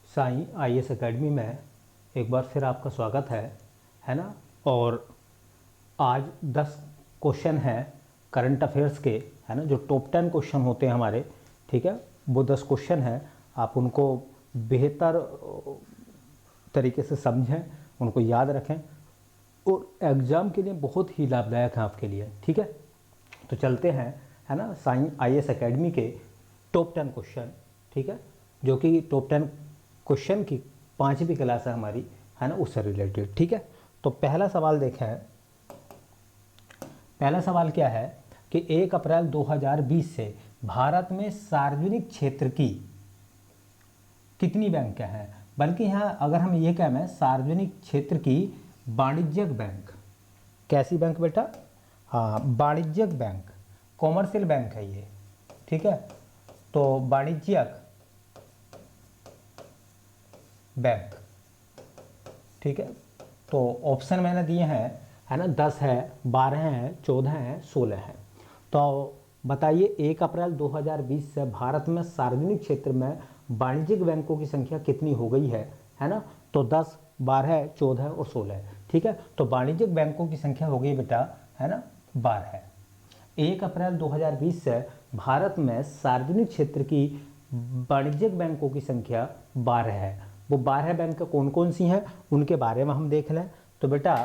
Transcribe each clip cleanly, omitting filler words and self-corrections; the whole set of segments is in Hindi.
साईं आईएएस एकेडमी में एक बार फिर आपका स्वागत है ना। और आज 10 क्वेश्चन हैं करंट अफेयर्स के, है ना, जो टॉप 10 क्वेश्चन होते हैं हमारे। ठीक है, वो 10 क्वेश्चन हैं, आप उनको बेहतर तरीके से समझें, उनको याद रखें और एग्ज़ाम के लिए बहुत ही लाभदायक हैं आपके लिए। ठीक है, तो चलते हैं, है ना, साईं आईएएस एकेडमी के टॉप 10 क्वेश्चन। ठीक है, जो कि टॉप 10 क्वेश्चन की 5वीं क्लास है हमारी, है ना, उससे रिलेटेड। ठीक है, तो पहला सवाल देखें। पहला सवाल क्या है कि 1 अप्रैल 2020 से भारत में सार्वजनिक क्षेत्र की कितनी बैंकें हैं। बल्कि यहाँ अगर हम ये कहें सार्वजनिक क्षेत्र की वाणिज्यिक बैंक। कैसी बैंक बेटा? हाँ, वाणिज्यिक बैंक, कॉमर्शियल बैंक है ये। ठीक है, तो वाणिज्यिक बैंक। ठीक है, तो ऑप्शन मैंने दिए हैं, है ना, 10 है, 12 हैं, 14 हैं, 16 हैं। तो बताइए 1 अप्रैल 2020 से भारत में सार्वजनिक क्षेत्र में वाणिज्यिक बैंकों की संख्या कितनी हो गई है ना। तो 10, 12, 14 और 16 है। ठीक है, तो वाणिज्यिक बैंकों की संख्या हो गई बेटा, है ना, 12। 1 अप्रैल 2020 से भारत में सार्वजनिक क्षेत्र की वाणिज्यिक बैंकों की संख्या 12 है। वो 12 बैंक कौन कौन सी हैं उनके बारे में हम देख लें। तो बेटा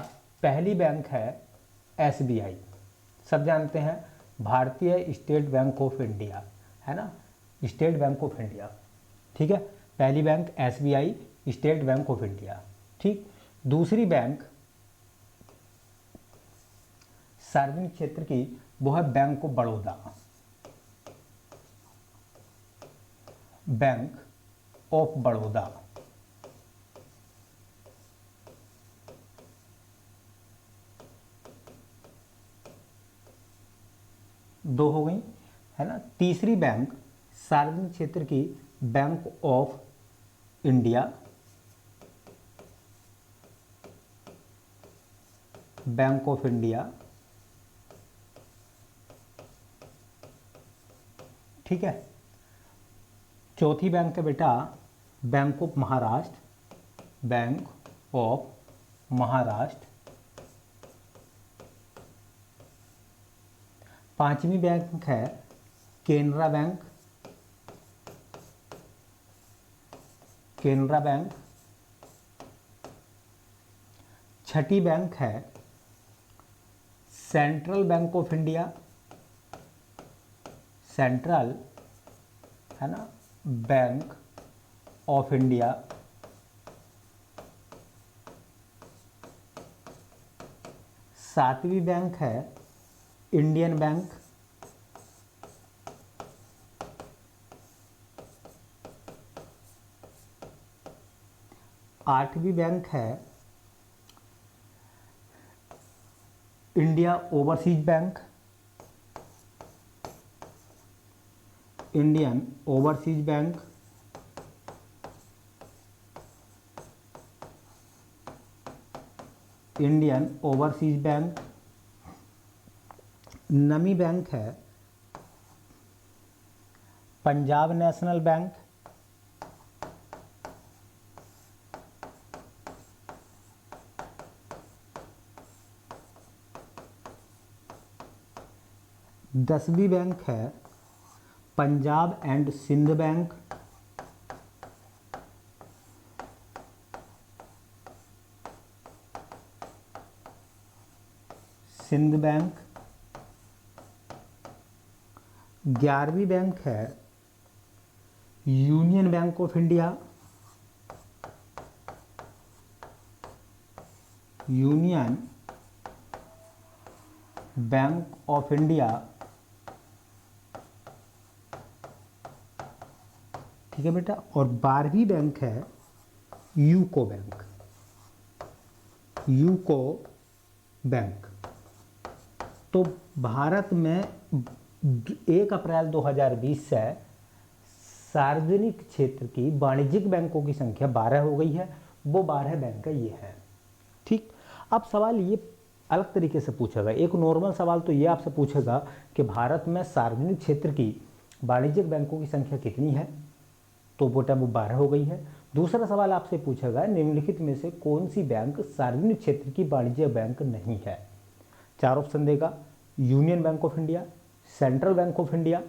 पहली बैंक है एसबीआई, सब जानते हैं, भारतीय स्टेट बैंक ऑफ इंडिया, है ना, स्टेट बैंक ऑफ इंडिया। ठीक है, पहली bank SBI, state bank of India. ठीक, दूसरी बैंक सार्वजनिक क्षेत्र की, वो है bank of Baroda, bank of Baroda. दो हो गई, है ना। तीसरी बैंक सार्वजनिक क्षेत्र की bank of India, bank of India. ठीक है, चौथी बैंक है बेटा bank of Maharashtra, bank of Maharashtra. पांचवी बैंक है केनरा बैंक, केनरा बैंक। छठी बैंक है central bank of India, central, है ना, बैंक ऑफ इंडिया। सातवीं बैंक है इंडियन बैंक। आठवीं बैंक है India overseas bank, Indian overseas bank. Indian overseas bank. नवी बैंक है पंजाब नेशनल बैंक, दसवीं बैंक है Punjab and Sindh bank, Sind bank. 11वीं बैंक है union bank of India, union bank of India. ठीक है बेटा, और 12वीं बैंक है यूको बैंक, यूको बैंक। तो भारत में 1 अप्रैल 2020 से सार्वजनिक क्षेत्र की वाणिज्यिक बैंकों की संख्या 12 हो गई है। वो 12 बैंक ये हैं। ठीक, अब सवाल ये अलग तरीके से पूछेगा। एक नॉर्मल सवाल तो ये आपसे पूछेगा कि भारत में सार्वजनिक क्षेत्र की वाणिज्यिक बैंकों की संख्या कितनी है, तो बेटा वो 12 हो गई है। दूसरा सवाल आपसे पूछेगा निम्नलिखित में से कौन सी बैंक सार्वजनिक क्षेत्र की वाणिज्य बैंक नहीं है। 4 ऑप्शन देगा, union bank of India, central bank of India,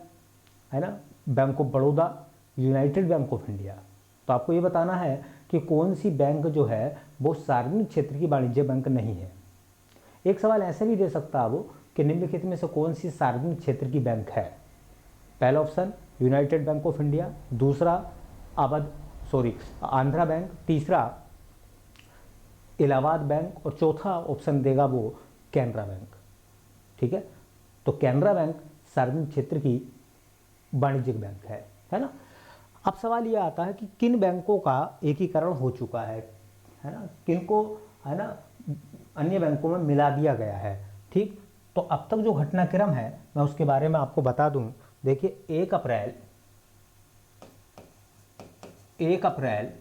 है ना, bank of Baroda, United bank of India. तो आपको ये बताना है कि कौन सी बैंक जो है वो सार्वजनिक क्षेत्र की वाणिज्य बैंक नहीं है। एक सवाल ऐसे भी दे सकता है वो कि निम्नलिखित में से कौन सी सार्वजनिक क्षेत्र की बैंक है। पहला option United bank of India, दूसरा आंध्रा बैंक, तीसरा इलाहाबाद बैंक और चौथा ऑप्शन देगा वो कैनरा बैंक। ठीक है, तो कैनरा बैंक सार्वजनिक क्षेत्र की वाणिज्यिक बैंक है ना। अब सवाल ये आता है कि किन बैंकों का एकीकरण हो चुका है ना, किन को है ना अन्य बैंकों में मिला दिया गया है। ठीक, तो अब तक जो घटनाक्रम है मैं उसके बारे में आपको बता दूं। देखिए 1 अप्रैल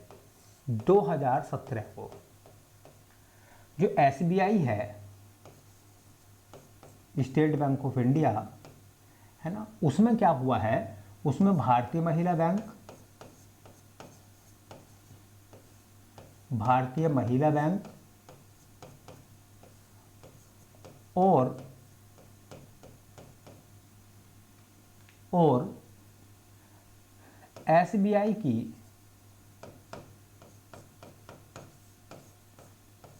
2017 को जो एसबीआई है, स्टेट बैंक ऑफ इंडिया, है ना, उसमें क्या हुआ है, उसमें भारतीय महिला बैंक और एसबीआई की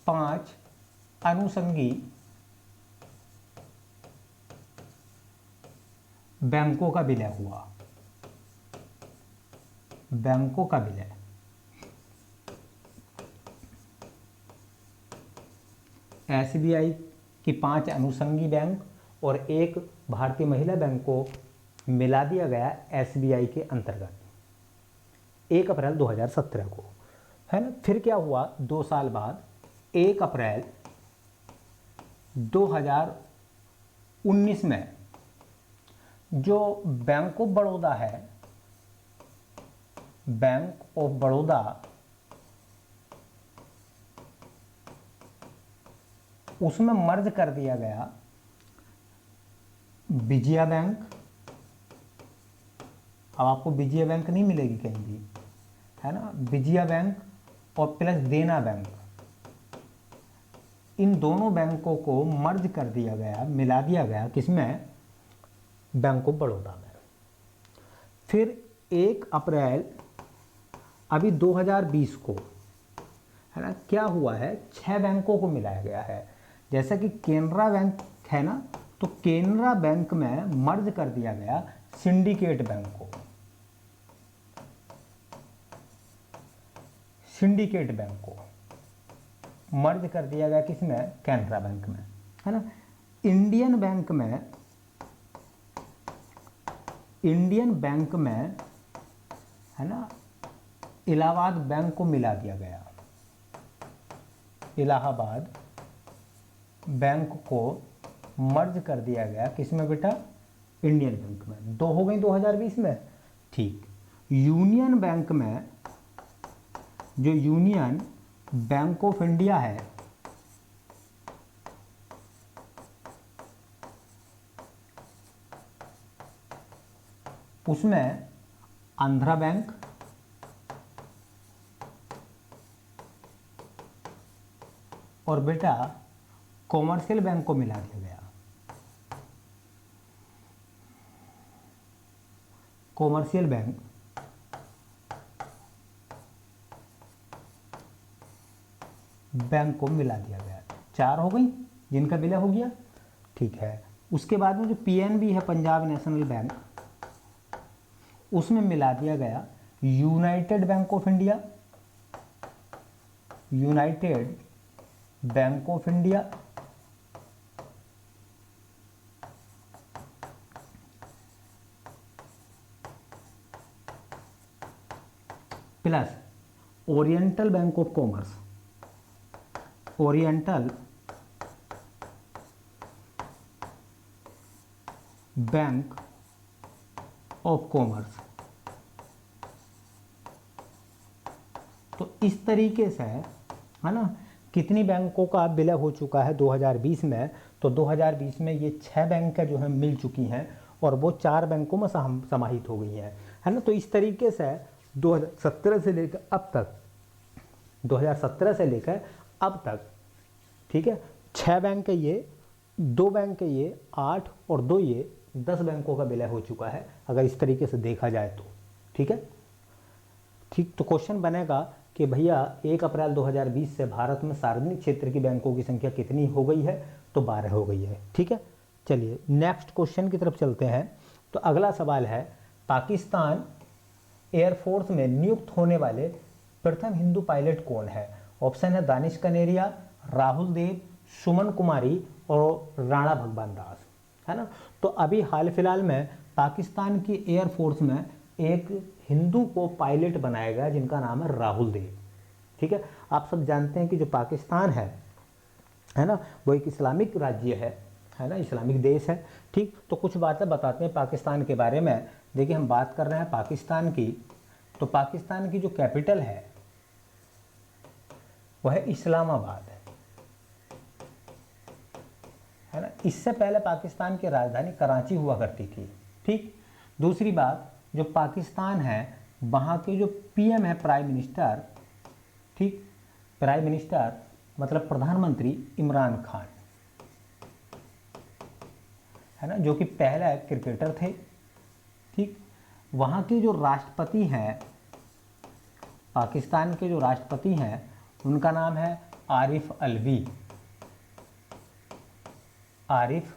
5 अनुषंगी बैंकों का विलय हुआ। बैंकों का विलय, एसबीआई की 5 अनुषंगी बैंक और एक भारतीय महिला बैंक को मिला दिया गया एसबीआई के अंतर्गत 1 अप्रैल 2017 को, है ना। फिर क्या हुआ 2 साल बाद 1 अप्रैल 2019 में जो बैंक ऑफ बड़ौदा है, बैंक ऑफ बड़ौदा उसमें मर्ज कर दिया गया विजया बैंक। अब आपको विजया बैंक नहीं मिलेगी कहीं भी, है ना, विजया बैंक और प्लस देना बैंक, इन दोनों बैंकों को मर्ज कर दिया गया, मिला दिया गया किसमें, बैंक ऑफ बड़ौदा में। फिर 1 अप्रैल अभी 2020 को, है ना, क्या हुआ है, 6 बैंकों को मिलाया गया है। जैसा कि केनरा बैंक है ना, तो केनरा बैंक में मर्ज कर दिया गया सिंडिकेट बैंक को, सिंडिकेट बैंक को मर्ज कर दिया गया किसमें, कैनरा बैंक में, है ना। इंडियन बैंक में है ना इलाहाबाद बैंक को मिला दिया गया, इलाहाबाद बैंक को मर्ज कर दिया गया किसमें बेटा, इंडियन बैंक में। 2 हो गई 2020 में। ठीक, यूनियन बैंक में जो यूनियन बैंक ऑफ इंडिया है, उसमें आंध्रा बैंक और बेटा कॉमर्शियल बैंक को मिला दिया गया। कॉमर्शियल बैंक को मिला दिया गया। 4 हो गई जिनका विलय हो गया। ठीक है, उसके बाद में जो पीएनबी है, पंजाब नेशनल बैंक, उसमें मिला दिया गया United bank of India, United bank of India plus oriental bank of commerce, oriental bank of commerce. तो इस तरीके से है ना कितनी बैंकों का विलय हो चुका है 2020 में। तो 2020 में ये 6 बैंक जो हैं मिल चुकी हैं और वो 4 बैंकों में समाहित हो गई हैं, है ना। तो इस तरीके से 2017 से लेकर अब तक, 2017 से लेकर अब तक, ठीक है, 6 बैंक है ये, 2 बैंक है ये, 8 और 2 ये, 10 बैंकों का विलय हो चुका है अगर इस तरीके से देखा जाए तो। ठीक है, ठीक। तो क्वेश्चन बनेगा कि भैया 1 अप्रैल 2020 से भारत में सार्वजनिक क्षेत्र की बैंकों की संख्या कितनी हो गई है? तो 12 हो गई है। ठीक है, चलिए नेक्स्ट क्वेश्चन की तरफ चलते हैं। तो अगला सवाल है, पाकिस्तान एयरफोर्स में नियुक्त होने वाले प्रथम हिंदू पायलट कौन है? ऑप्शन है दानिश कनेरिया, राहुल देव, सुमन कुमारी और राणा भगवान दास, है ना। तो अभी हाल फिलहाल में पाकिस्तान की एयरफोर्स में एक हिंदू को पायलट बनाया गया जिनका नाम है राहुल देव। ठीक है, आप सब जानते हैं कि जो पाकिस्तान है ना, वो एक इस्लामिक राज्य है ना, इस्लामिक देश है। ठीक, तो कुछ बातें बताते हैं पाकिस्तान के बारे में। देखिए, हम बात कर रहे हैं पाकिस्तान की, तो पाकिस्तान की जो कैपिटल है वह है इस्लामाबाद, है ना। इससे पहले पाकिस्तान की राजधानी कराची हुआ करती थी। ठीक, दूसरी बात, जो पाकिस्तान है वहाँ के जो पीएम है, प्राइम मिनिस्टर, ठीक, प्राइम मिनिस्टर मतलब प्रधानमंत्री इमरान खान, है ना, जो कि पहला क्रिकेटर थे। ठीक, वहाँ के जो राष्ट्रपति हैं, पाकिस्तान के जो राष्ट्रपति हैं उनका नाम है आरिफ अलवी, आरिफ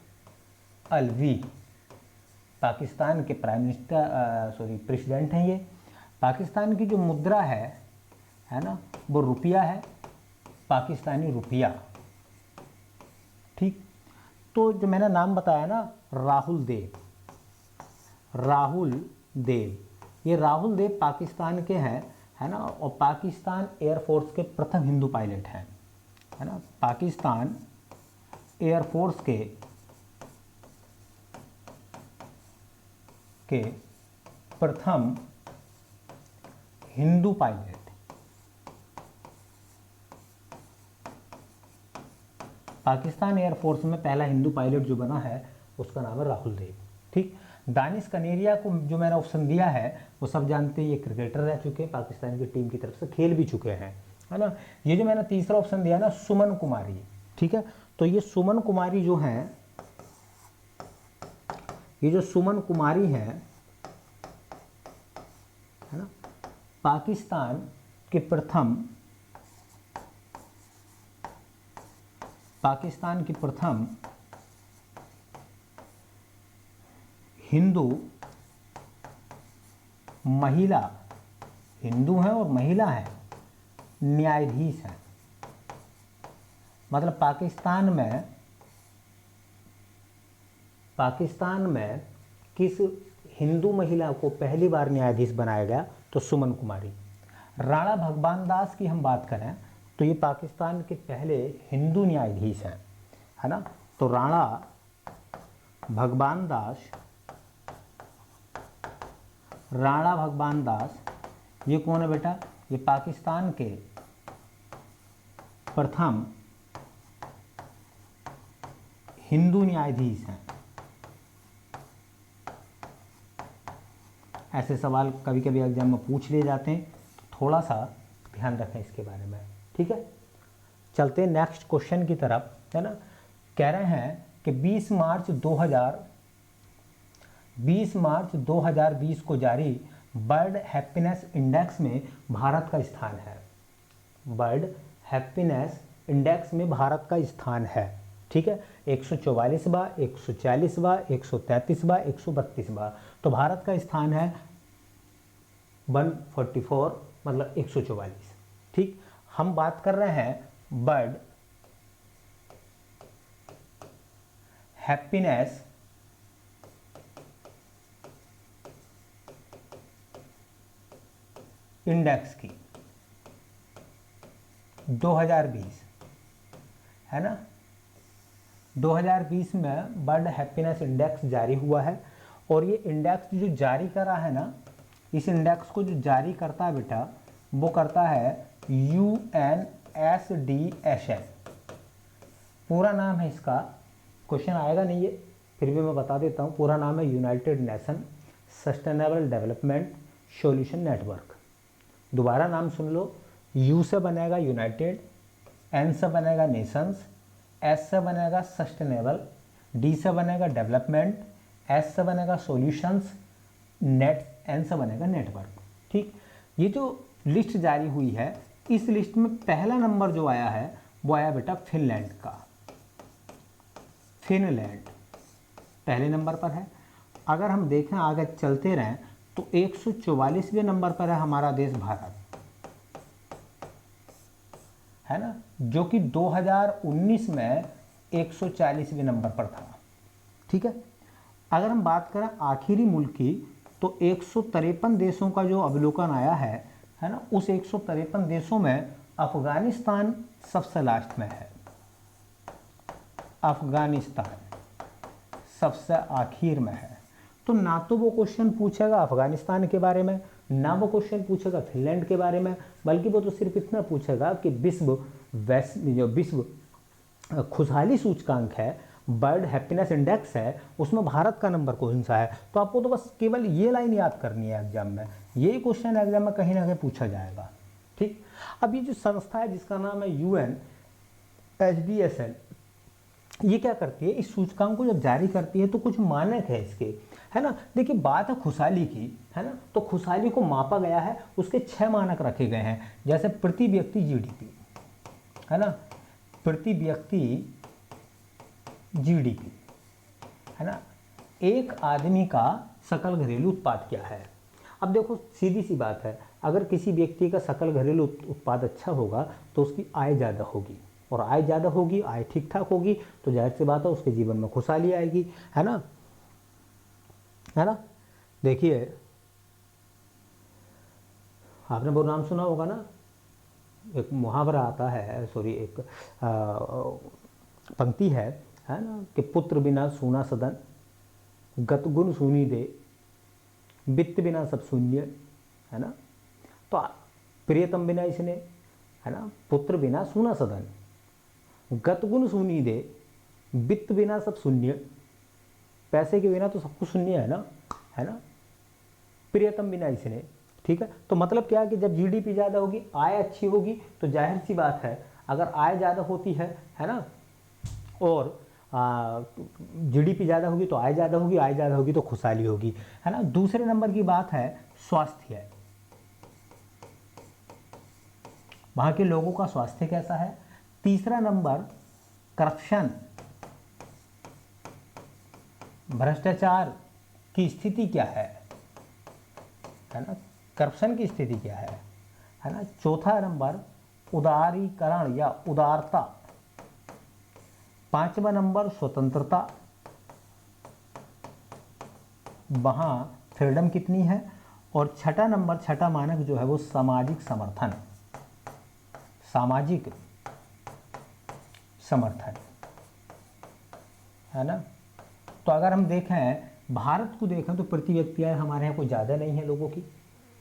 अलवी। पाकिस्तान के प्राइम मिनिस्टर प्रेसिडेंट हैं ये। पाकिस्तान की जो मुद्रा है ना, वो रुपया है, पाकिस्तानी रुपया। ठीक, तो जो मैंने नाम बताया ना, राहुल देव, राहुल देव, ये राहुल देव पाकिस्तान के हैं, है ना, और पाकिस्तान एयरफोर्स के प्रथम हिंदू पायलट हैं, है ना। पाकिस्तान एयरफोर्स के प्रथम हिंदू पायलट। पाकिस्तान एयरफोर्स में पहला हिंदू पायलट जो बना है उसका नाम है राहुल देव। ठीक, दानिश कनेरिया को जो मैंने ऑप्शन दिया है वो सब जानते हैं, ये क्रिकेटर रह चुके हैं, पाकिस्तान की टीम की तरफ से खेल भी चुके हैं, है ना। ये जो मैंने तीसरा ऑप्शन दिया ना, सुमन कुमारी, ठीक है, तो ये सुमन कुमारी जो हैं, ये जो सुमन कुमारी है ना, पाकिस्तान के प्रथम हिंदू महिला, हिंदू हैं और महिला हैं, न्यायाधीश हैं। मतलब पाकिस्तान में किस हिंदू महिला को पहली बार न्यायाधीश बनाया गया? तो सुमन कुमारी। राणा भगवान दास की हम बात करें तो ये पाकिस्तान के पहले हिंदू न्यायाधीश हैं, है ना। तो राणा भगवान दास ये कौन है बेटा? ये पाकिस्तान के प्रथम हिंदू न्यायाधीश हैं। ऐसे सवाल कभी कभी एग्जाम में पूछ लिए जाते हैं, तो थोड़ा सा ध्यान रखें इसके बारे में। ठीक है, चलते हैं नेक्स्ट क्वेश्चन की तरफ, है ना। कह रहे हैं कि 20 मार्च 2020 को जारी वर्ल्ड हैप्पीनेस इंडेक्स में भारत का स्थान है। वर्ल्ड हैप्पीनेस इंडेक्स में भारत का स्थान है। ठीक है, 144वां, 140वां, 133वां, 132वां। तो भारत का स्थान है 144, मतलब 144। ठीक, हम बात कर रहे हैं वर्ल्ड हैप्पीनेस इंडेक्स की 2020, है ना। 2020 में वर्ल्ड हैप्पीनेस इंडेक्स जारी हुआ है, और ये इंडेक्स जो जारी करा है ना, इस इंडेक्स को जो जारी करता है बेटा, वो करता है UNSDHN। पूरा नाम है इसका, क्वेश्चन आएगा नहीं ये, फिर भी मैं बता देता हूँ। पूरा नाम है United nation sustainable development solution network. दोबारा नाम सुन लो, यू से बनेगा यूनाइटेड, एन से बनेगा नेशंस, एस से बनेगा सस्टेनेबल, डी से बनेगा डेवलपमेंट, एस से बनेगा सॉल्यूशंस, नेट, एन से बनेगा नेटवर्क। ठीक, ये जो लिस्ट जारी हुई है, इस लिस्ट में पहला नंबर जो आया है वो आया बेटा फिनलैंड का। फिनलैंड पहले नंबर पर है। अगर हम देखें आगे चलते रहें तो 144वें नंबर पर है हमारा देश भारत, है ना, जो कि 2019 में 140वें नंबर पर था। ठीक है, अगर हम बात करें आखिरी मुल्क की तो 153 देशों का जो अवलोकन आया है ना, उस 153 देशों में अफगानिस्तान सबसे लास्ट में है। अफगानिस्तान सबसे आखिर में है। तो ना तो वो क्वेश्चन पूछेगा अफगानिस्तान के बारे में, ना वो क्वेश्चन पूछेगा फिनलैंड के बारे में, बल्कि वो तो सिर्फ इतना पूछेगा कि विश्व खुशहाली सूचकांक है, वर्ल्ड हैप्पीनेस इंडेक्स है, उसमें भारत का नंबर कौन सा है। तो आपको तो बस केवल ये लाइन याद करनी है एग्जाम में, ये क्वेश्चन एग्जाम में कहीं ना कहीं पूछा जाएगा। ठीक, अब ये जो संस्था है जिसका नाम है UNHBSL, ये क्या करती है, इस सूचकांक को जब जारी करती है तो कुछ मानक है इसके, है ना। देखिए बात है खुशहाली की, है ना, तो खुशहाली को मापा गया है, उसके 6 मानक रखे गए हैं। जैसे प्रति व्यक्ति GDP, है ना, प्रति व्यक्ति GDP, है ना, एक आदमी का सकल घरेलू उत्पाद क्या है। अब देखो सीधी सी बात है, अगर किसी व्यक्ति का सकल घरेलू उत्पाद अच्छा होगा तो उसकी आय ज़्यादा होगी, और आय ज़्यादा होगी, आय ठीक ठाक होगी, तो जाहिर सी बात है उसके जीवन में खुशहाली आएगी, है ना, है ना। देखिए आपने वो नाम सुना होगा ना, एक मुहावरा आता है, सॉरी एक पंक्ति है ना, कि पुत्र बिना सूना सदन, गत गुण सूनी दे, वित्त बिना सब शून्य, है ना। तो प्रियतम बिना इसने, है ना, पुत्र बिना सूना सदन, गत गुण सूनी दे, वित्त बिना सब शून्य, पैसे के बिना तो सब कुछ शून्य है ना, प्रियतम बिना इसने। ठीक है, तो मतलब क्या है कि जब GDP ज़्यादा होगी, आय अच्छी होगी, तो जाहिर सी बात है अगर आय ज़्यादा होती है ना, और GDP ज़्यादा होगी तो आय ज़्यादा होगी, आय ज़्यादा होगी तो खुशहाली होगी, है ना। दूसरे नंबर की बात है स्वास्थ्य, वहाँ के लोगों का स्वास्थ्य कैसा है। तीसरा नंबर करप्शन, भ्रष्टाचार की स्थिति क्या है ना, करप्शन की स्थिति क्या है ना। चौथा नंबर उदारीकरण या उदारता। पांचवा नंबर स्वतंत्रता, वहाँ फ्रीडम कितनी है। और छठा नंबर, छठा मानक जो है वो सामाजिक समर्थन, सामाजिक समर्थन, है ना। तो अगर हम देखें भारत को देखें तो प्रति व्यक्ति आय हमारे यहाँ कोई ज़्यादा नहीं है लोगों की।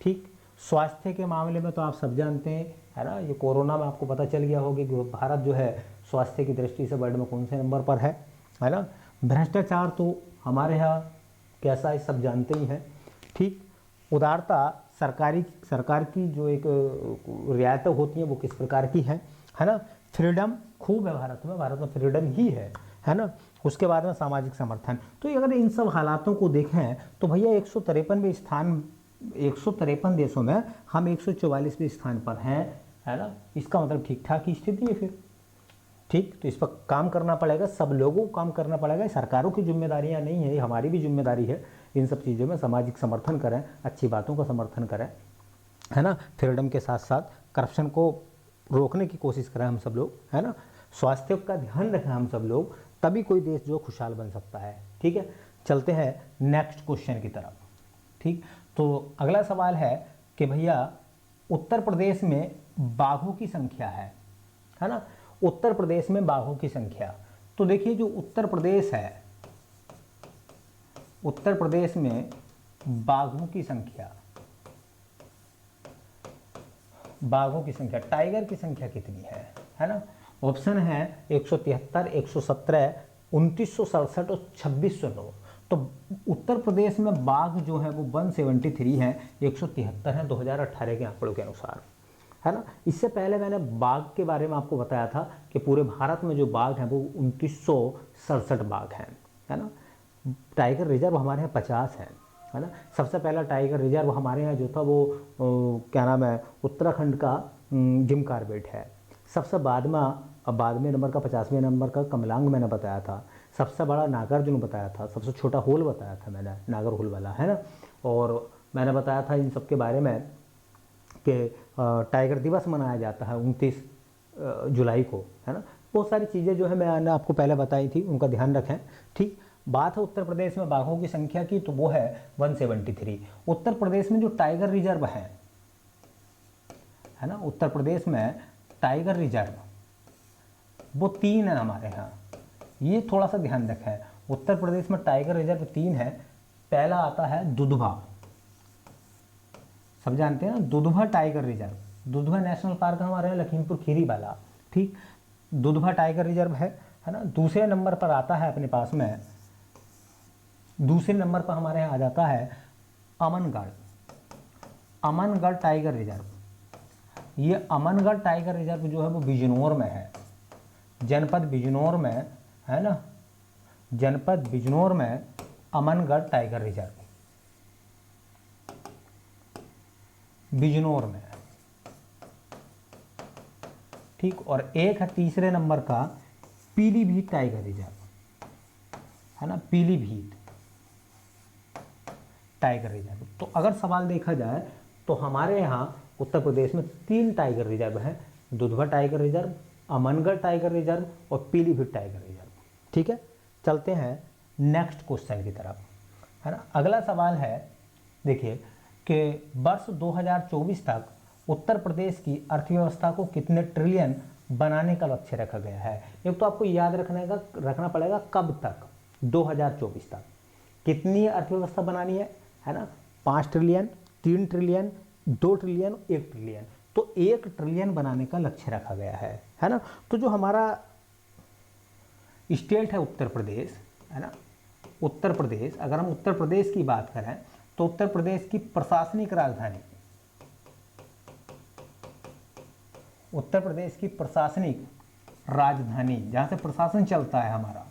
ठीक, स्वास्थ्य के मामले में तो आप सब जानते हैं, है ना, ये कोरोना में आपको पता चल गया होगा कि भारत जो है स्वास्थ्य की दृष्टि से वर्ल्ड में कौन से नंबर पर है ना। भ्रष्टाचार तो हमारे यहाँ कैसा है सब जानते ही हैं। ठीक, उदारता, सरकार की जो एक रियायतें होती हैं वो किस प्रकार की है ना। फ्रीडम खूब है भारत में फ्रीडम ही है ना। उसके बाद में सामाजिक समर्थन। तो अगर इन सब हालातों को देखें तो भैया 153वें स्थान, 153 देशों में हम 144वें स्थान पर हैं, है ना। इसका मतलब ठीक ठाक की स्थिति है फिर। ठीक, तो इस पर काम करना पड़ेगा, सब लोगों को काम करना पड़ेगा, सरकारों की जिम्मेदारियां नहीं है, ये हमारी भी जिम्मेदारी है। इन सब चीज़ों में सामाजिक समर्थन करें, अच्छी बातों का समर्थन करें, है ना। फ्रीडम के साथ साथ करप्शन को रोकने की कोशिश करें हम सब लोग, है ना। स्वास्थ्य का ध्यान रखें हम सब लोग, तभी कोई देश जो खुशहाल बन सकता है। ठीक है, चलते हैं नेक्स्ट क्वेश्चन की तरफ। ठीक, तो अगला सवाल है कि भैया उत्तर प्रदेश में बाघों की संख्या है ना। उत्तर प्रदेश में बाघों की संख्या, तो देखिए जो उत्तर प्रदेश है, उत्तर प्रदेश में बाघों की संख्या, बाघों की संख्या, टाइगर की संख्या कितनी है ना। ऑप्शन है 173, 117, 2967 और 2609। तो उत्तर प्रदेश में बाघ जो है वो 173 है, 173 है 2018 के आंकड़ों के अनुसार, है ना। इससे पहले मैंने बाघ के बारे में आपको बताया था कि पूरे भारत में जो बाघ हैं वो 2967 बाघ हैं, है ना। टाइगर रिजर्व हमारे यहाँ 50 है ना। सबसे पहला टाइगर रिजर्व हमारे यहाँ जो था वो क्या नाम है, उत्तराखंड का जिम कॉर्बेट है। सबसे बाद में नंबर का 50वें नंबर का कमलांग मैंने बताया था। सबसे बड़ा नागार्जुन बताया था। सबसे छोटा होल बताया था मैंने, नागर होल वाला, है ना। और मैंने बताया था इन सब के बारे में कि टाइगर दिवस मनाया जाता है 29 जुलाई को, है ना। बहुत सारी चीज़ें जो है मैंने आपको पहले बताई थी, उनका ध्यान रखें। ठीक, बात है उत्तर प्रदेश में बाघों की संख्या की, तो वो है 173। उत्तर प्रदेश में जो टाइगर रिजर्व है ना, उत्तर प्रदेश में टाइगर रिजर्व वो 3 है हमारे यहाँ। ये थोड़ा सा ध्यान रखें, उत्तर प्रदेश में टाइगर रिजर्व 3 है। पहला आता है दुधवा, सब जानते हैं ना, Dudhwa tiger reserve, Dudhwa national park हमारे यहाँ लखीमपुर खीरी वाला। ठीक, दुधवा टाइगर रिजर्व है ना। दूसरे नंबर पर आता है अपने पास में, दूसरे नंबर पर हमारे यहाँ आ जाता है अमनगढ़, अमनगढ़ टाइगर रिजर्व। ये अमनगढ़ टाइगर रिजर्व जो है वो बिजनौर में है, जनपद बिजनौर में, है ना। जनपद बिजनौर में अमनगढ़ टाइगर रिजर्व बिजनौर में, ठीक। और एक है तीसरे नंबर का पीलीभीत टाइगर रिजर्व, है ना, पीलीभीत टाइगर रिजर्व। तो अगर सवाल देखा जाए तो हमारे यहाँ उत्तर प्रदेश में 3 टाइगर रिजर्व हैं, Dudhwa tiger reserve, Amangarh tiger reserve और पीलीभीत टाइगर रिजर्व। ठीक है, चलते हैं नेक्स्ट क्वेश्चन की तरफ, है ना। अगला सवाल है, देखिए कि वर्ष 2024 तक उत्तर प्रदेश की अर्थव्यवस्था को कितने ट्रिलियन बनाने का लक्ष्य रखा गया है। एक तो आपको याद रखना पड़ेगा कब तक, 2024 तक कितनी अर्थव्यवस्था बनानी है ना। 5 ट्रिलियन, 3 ट्रिलियन, 2 ट्रिलियन, 1 ट्रिलियन। तो 1 ट्रिलियन बनाने का लक्ष्य रखा गया है ना। तो जो हमारा स्टेट है उत्तर प्रदेश, है ना, उत्तर प्रदेश, अगर हम उत्तर प्रदेश की बात करें तो उत्तर प्रदेश की प्रशासनिक राजधानी, उत्तर प्रदेश की प्रशासनिक राजधानी जहां से प्रशासन चलता है हमारा,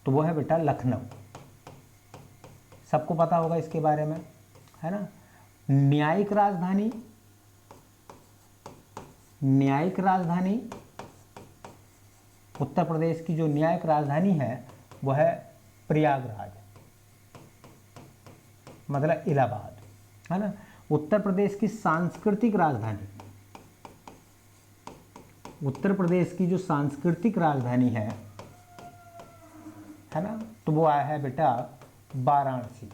तो वो है बेटा लखनऊ। सबको पता होगा इसके बारे में, है ना। न्यायिक राजधानी, न्यायिक राजधानी उत्तर प्रदेश की जो न्यायिक राजधानी है वो है प्रयागराज, मतलब इलाहाबाद, है ना। उत्तर प्रदेश की सांस्कृतिक राजधानी, उत्तर प्रदेश की जो सांस्कृतिक राजधानी है ना, तो वो आया है बेटा वाराणसी।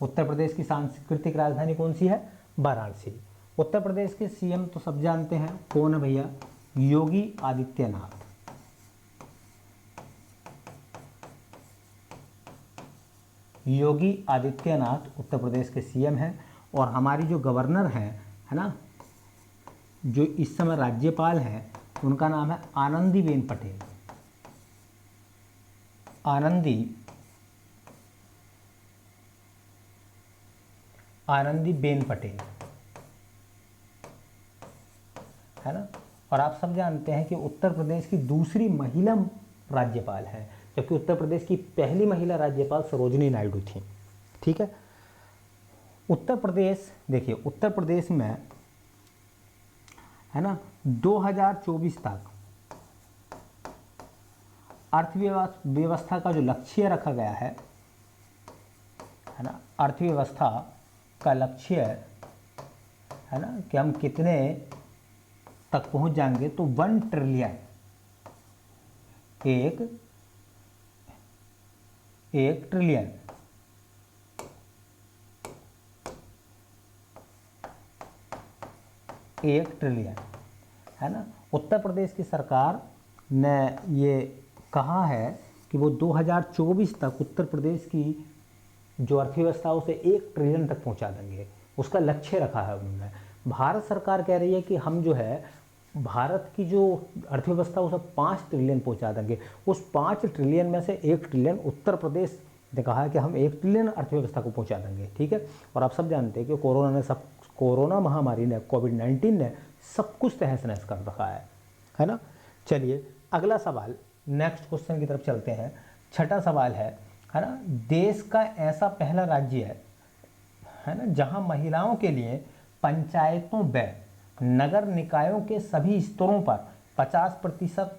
उत्तर प्रदेश की सांस्कृतिक राजधानी कौन सी है, वाराणसी। उत्तर प्रदेश के सीएम तो सब जानते हैं, कौन है भैया, योगी आदित्यनाथ। योगी आदित्यनाथ उत्तर प्रदेश के सीएम हैं। और हमारी जो गवर्नर हैं, है ना, जो इस समय राज्यपाल हैं, उनका नाम है आनंदीबेन पटेल, आनंदीबेन पटेल, है ना। और आप सब जानते हैं कि उत्तर प्रदेश की दूसरी महिला राज्यपाल है, जबकि उत्तर प्रदेश की पहली महिला राज्यपाल सरोजिनी नायडू थी। ठीक है, उत्तर प्रदेश, देखिए उत्तर प्रदेश में, है ना, 2024 तक अर्थव्यवस्था का जो लक्ष्य रखा गया है ना, अर्थव्यवस्था का लक्ष्य है ना, कि हम कितने तक पहुंच जाएंगे, तो 1 ट्रिलियन, एक ट्रिलियन, एक ट्रिलियन, है ना। उत्तर प्रदेश की सरकार ने ये कहा है कि वो 2024 तक उत्तर प्रदेश की जो अर्थव्यवस्था उसे 1 ट्रिलियन तक पहुंचा देंगे, उसका लक्ष्य रखा है उन्होंने। भारत सरकार कह रही है कि हम जो है भारत की जो अर्थव्यवस्था उसे 5 ट्रिलियन पहुंचा देंगे। उस 5 ट्रिलियन में से 1 ट्रिलियन उत्तर प्रदेश ने कहा है कि हम 1 ट्रिलियन अर्थव्यवस्था को पहुंचा देंगे, ठीक है। और आप सब जानते हैं कि कोरोना महामारी ने, कोविड-19 ने सब कुछ तहस नहस कर रखा है ना। चलिए अगला सवाल, नेक्स्ट क्वेश्चन की तरफ चलते हैं। छठा सवाल है ना, देश का ऐसा पहला राज्य है ना जहां महिलाओं के लिए पंचायतों व नगर निकायों के सभी स्तरों पर 50%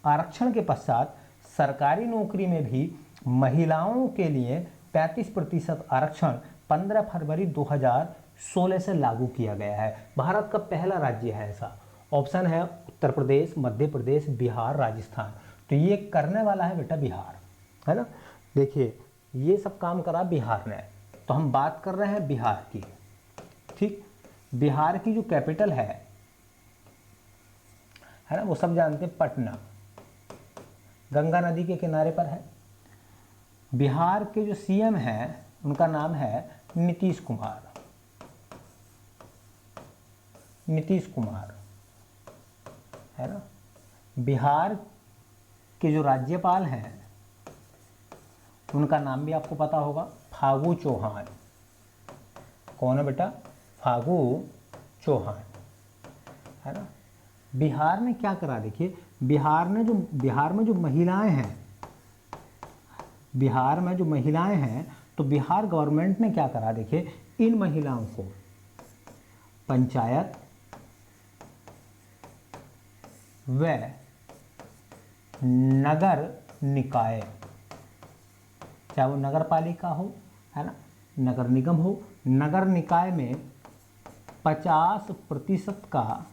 आरक्षण के पश्चात सरकारी नौकरी में भी महिलाओं के लिए 35% आरक्षण 15 फरवरी 2016 से लागू किया गया है। भारत का पहला राज्य है ऐसा। ऑप्शन है उत्तर प्रदेश, मध्य प्रदेश, बिहार, राजस्थान। तो ये करने वाला है बेटा बिहार, है ना। देखिए ये सब काम करा बिहार ने, तो हम बात कर रहे हैं बिहार की, ठीक। बिहार की जो कैपिटल है ना, वो सब जानते हैं पटना, गंगा नदी के किनारे पर है। बिहार के जो सीएम हैं उनका नाम है नीतीश कुमार, नीतीश कुमार, है ना। बिहार के जो राज्यपाल हैं उनका नाम भी आपको पता होगा, फागू चौहान। कौन है बेटा? फागू चौहान, है ना। बिहार ने क्या करा, देखिए बिहार में जो महिलाएं हैं, बिहार में जो महिलाएं हैं, तो बिहार गवर्नमेंट ने क्या करा, देखिए इन महिलाओं को पंचायत व नगर निकाय, चाहे वो नगर पालिका हो, है ना, नगर निगम हो, नगर निकाय में 50% का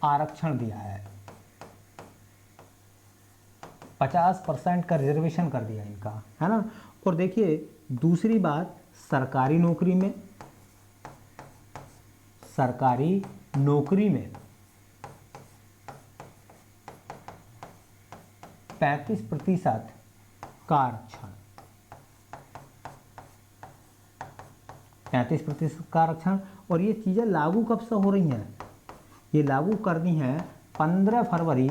आरक्षण दिया है, 50% का रिजर्वेशन कर दिया इनका, है ना। और देखिए दूसरी बात, सरकारी नौकरी में 35% का आरक्षण, 35% का आरक्षण। और ये चीज़ें लागू कब से हो रही हैं? ये लागू करनी है 15 फरवरी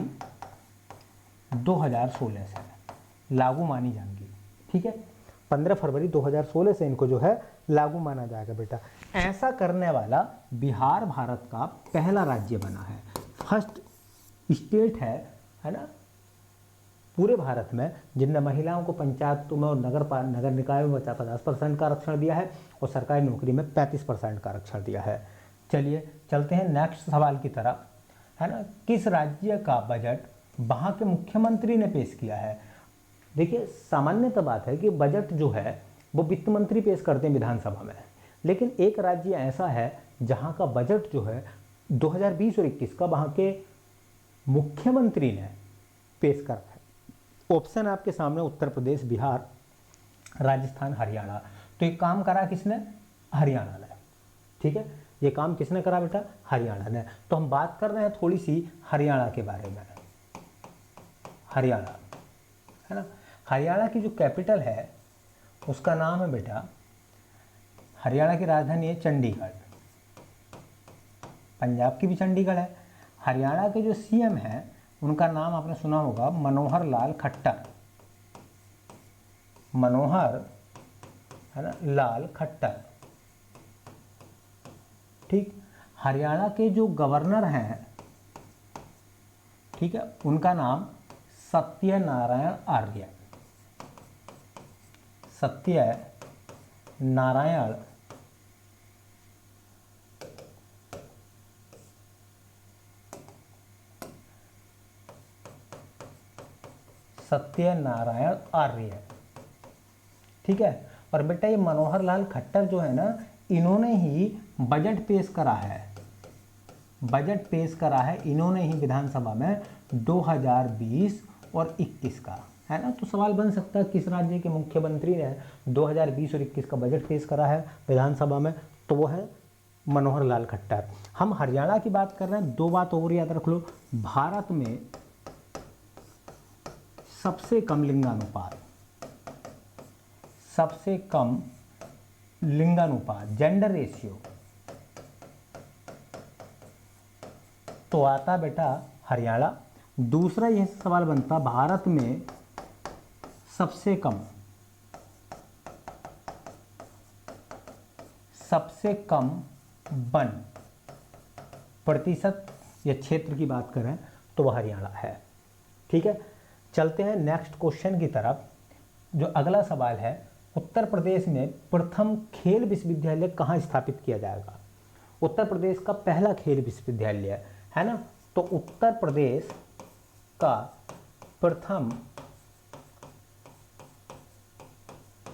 2016 से लागू मानी जाएंगी, ठीक है। 15 फरवरी 2016 से इनको जो है लागू माना जाएगा बेटा। ऐसा करने वाला बिहार भारत का पहला राज्य बना है, फर्स्ट स्टेट है ना, पूरे भारत में जिनने महिलाओं को पंचायतों में और नगर निकायों में 50% का आरक्षण दिया है और सरकारी नौकरी में 35% का आरक्षण दिया है। चलिए चलते हैं नेक्स्ट सवाल की तरफ, है ना। किस राज्य का बजट वहाँ के मुख्यमंत्री ने पेश किया है? देखिए सामान्यतः बात है कि बजट जो है वो वित्त मंत्री पेश करते हैं विधानसभा में, लेकिन एक राज्य ऐसा है जहाँ का बजट जो है 2020 और 21 का वहाँ के मुख्यमंत्री ने पेश करा है। ऑप्शन आपके सामने उत्तर प्रदेश, बिहार, राजस्थान, हरियाणा। तो ये काम करा किसने? हरियाणा ने, ठीक है। ये काम किसने करा बेटा? हरियाणा ने। तो हम बात कर रहे हैं थोड़ी सी हरियाणा के बारे में। हरियाणा, है ना। हरियाणा की जो कैपिटल है उसका नाम है बेटा, हरियाणा की राजधानी है चंडीगढ़। पंजाब की भी चंडीगढ़ है। हरियाणा के जो सीएम हैं उनका नाम आपने सुना होगा, मनोहर लाल खट्टर, मनोहर, है ना, लाल खट्टर, ठीक। हरियाणा के जो गवर्नर हैं, ठीक है, उनका नाम सत्यनारायण आर्य, सत्यनारायण सत्यनारायण आर्य, ठीक है। और बेटा ये मनोहर लाल खट्टर जो है ना, इन्होंने ही बजट पेश करा है, बजट पेश करा है इन्होंने ही विधानसभा में 2020 और 21 का, है ना। तो सवाल बन सकता है किस राज्य के मुख्यमंत्री ने 2020 और 21 का बजट पेश करा है विधानसभा में? तो वो है मनोहर लाल खट्टर। हम हरियाणा की बात कर रहे हैं। दो बात और याद रख लो, भारत में सबसे कम लिंगानुपात, सबसे कम लिंगानुपात, जेंडर रेशियो, तो आता बेटा हरियाणा। दूसरा यह सवाल बनता भारत में सबसे कम वन प्रतिशत या क्षेत्र की बात करें तो वह हरियाणा है। ठीक है, चलते हैं नेक्स्ट क्वेश्चन की तरफ। जो अगला सवाल है, उत्तर प्रदेश में प्रथम खेल विश्वविद्यालय कहाँ स्थापित किया जाएगा? उत्तर प्रदेश का पहला खेल विश्वविद्यालय है ना, तो उत्तर प्रदेश का प्रथम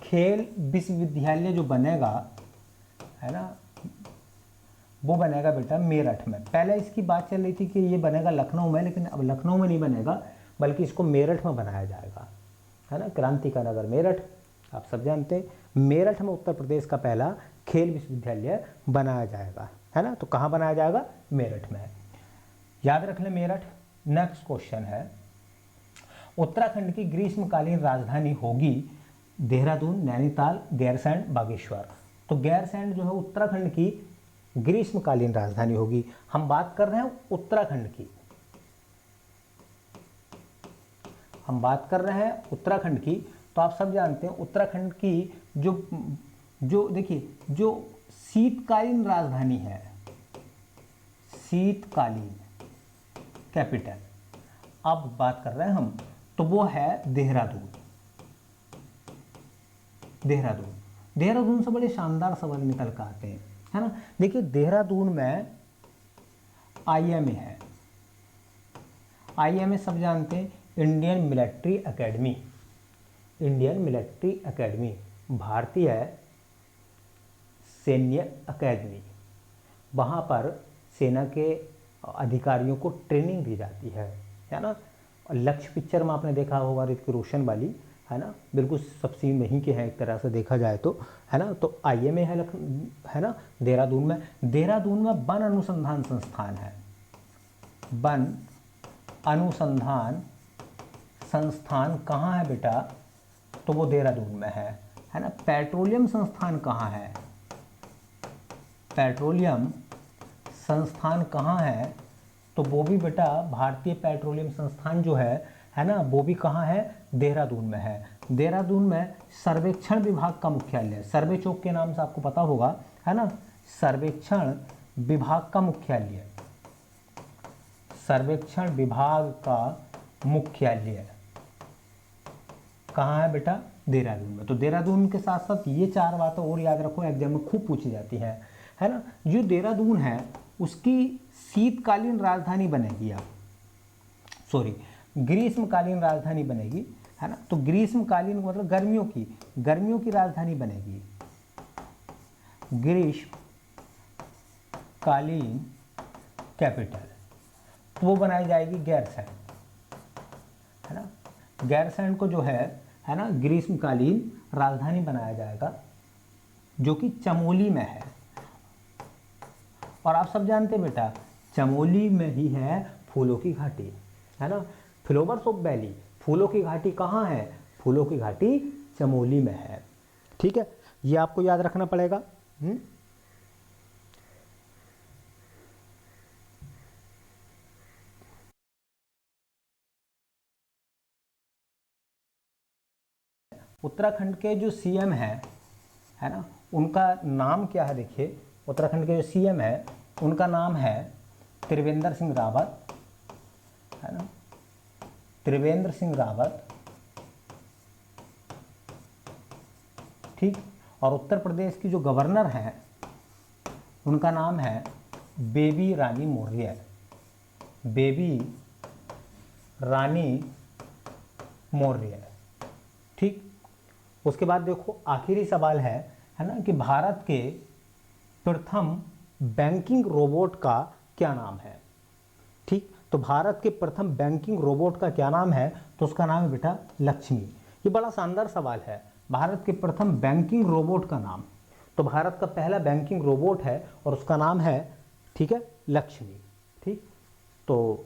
खेल विश्वविद्यालय जो बनेगा है ना, वो बनेगा बेटा मेरठ में। पहले इसकी बात चल रही थी कि ये बनेगा लखनऊ में, लेकिन अब लखनऊ में नहीं बनेगा बल्कि इसको मेरठ में बनाया जाएगा, है ना। क्रांति का नगर मेरठ, आप सब जानते हैं। मेरठ में उत्तर प्रदेश का पहला खेल विश्वविद्यालय बनाया जाएगा, है ना। तो कहाँ बनाया जाएगा? मेरठ में, याद रख लें मेरठ। नेक्स्ट क्वेश्चन है, उत्तराखंड की ग्रीष्मकालीन राजधानी होगी देहरादून, नैनीताल, गैरसैंण, बागेश्वर। तो गैरसैंण जो है उत्तराखंड की ग्रीष्मकालीन राजधानी होगी। हम बात कर रहे हैं उत्तराखंड की, हम बात कर रहे हैं उत्तराखंड की। तो आप सब जानते हैं उत्तराखंड की जो देखिए जो शीतकालीन राजधानी है, शीतकालीन कैपिटल अब बात कर रहे हैं हम, तो वो है देहरादून। देहरादून से बड़े शानदार सवाल निकल कर आते हैं, है ना। देखिए देहरादून में आईएमए है, आईएमए सब जानते हैं, Indian military academy, Indian military academy, भारतीय सैन्य अकेडमी। वहाँ पर सेना के अधिकारियों को ट्रेनिंग दी जाती है ना। लक्ष्य पिक्चर में आपने देखा होगा ऋतिक रोशन वाली, है ना, बिल्कुल सब सीन वहीं के हैं एक तरह से देखा जाए तो, है ना। तो आईएमए है ना देहरादून में। देहरादून में वन अनुसंधान संस्थान है, वन अनुसंधान संस्थान कहाँ है बेटा? तो वो देहरादून में है ना। पेट्रोलियम संस्थान कहाँ है? पेट्रोलियम संस्थान कहाँ है? तो वो भी बेटा भारतीय पेट्रोलियम संस्थान जो है ना, वो भी कहाँ है? देहरादून में है। देहरादून में सर्वेक्षण विभाग का मुख्यालय, सर्वे चौक के नाम से आपको पता होगा, है ना। सर्वेक्षण विभाग का मुख्यालय, सर्वेक्षण विभाग का मुख्यालय कहाँ है बेटा? देहरादून में। तो देहरादून के साथ साथ ये चार बातें और याद रखो, एग्जाम में खूब पूछी जाती हैं, है ना। जो देहरादून है उसकी शीतकालीन राजधानी बनेगी, ग्रीष्मकालीन राजधानी बनेगी, है ना। तो ग्रीष्मकालीन मतलब गर्मियों की राजधानी बनेगी, ग्रीष्मकालीन कैपिटल, तो वो बनाई जाएगी गैरसैंण, है ना। गैरसैंण को जो है ना ग्रीष्मकालीन राजधानी बनाया जाएगा, जो कि चमोली में है। और आप सब जानते हैं बेटा चमोली में ही है फूलों की घाटी, है ना। फ्लावर्स ऑफ वैली, फूलों की घाटी कहाँ है? फूलों की घाटी चमोली में है। ठीक है, ये आपको याद रखना पड़ेगा। उत्तराखंड के जो सीएम है ना, उनका नाम क्या है? देखिए उत्तराखंड के जो सीएम है उनका नाम है त्रिवेंद्र सिंह रावत, है ना, त्रिवेंद्र सिंह रावत। ठीक, और उत्तर प्रदेश की जो गवर्नर हैं उनका नाम है बेबी रानी मौर्य, बेबी रानी मौर्य। ठीक, उसके बाद देखो आखिरी सवाल है ना, कि भारत के प्रथम बैंकिंग रोबोट का क्या नाम है? ठीक, तो भारत के प्रथम बैंकिंग रोबोट का क्या नाम है? तो उसका नाम है बेटा लक्ष्मी। ये बड़ा शानदार सवाल है, भारत के प्रथम बैंकिंग रोबोट का नाम। तो भारत का पहला बैंकिंग रोबोट है और उसका नाम है, ठीक है, लक्ष्मी। ठीक, तो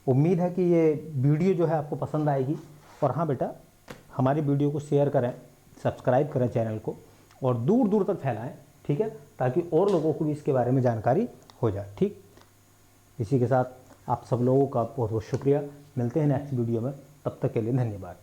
उम्मीद है कि ये वीडियो जो है आपको पसंद आएगी। और हाँ बेटा, हमारी वीडियो को शेयर करें, सब्सक्राइब करें चैनल को और दूर दूर तक फैलाएं, ठीक है, ताकि और लोगों को भी इसके बारे में जानकारी हो जाए। ठीक, इसी के साथ आप सब लोगों का बहुत बहुत शुक्रिया। मिलते हैं नेक्स्ट वीडियो में, तब तक के लिए धन्यवाद।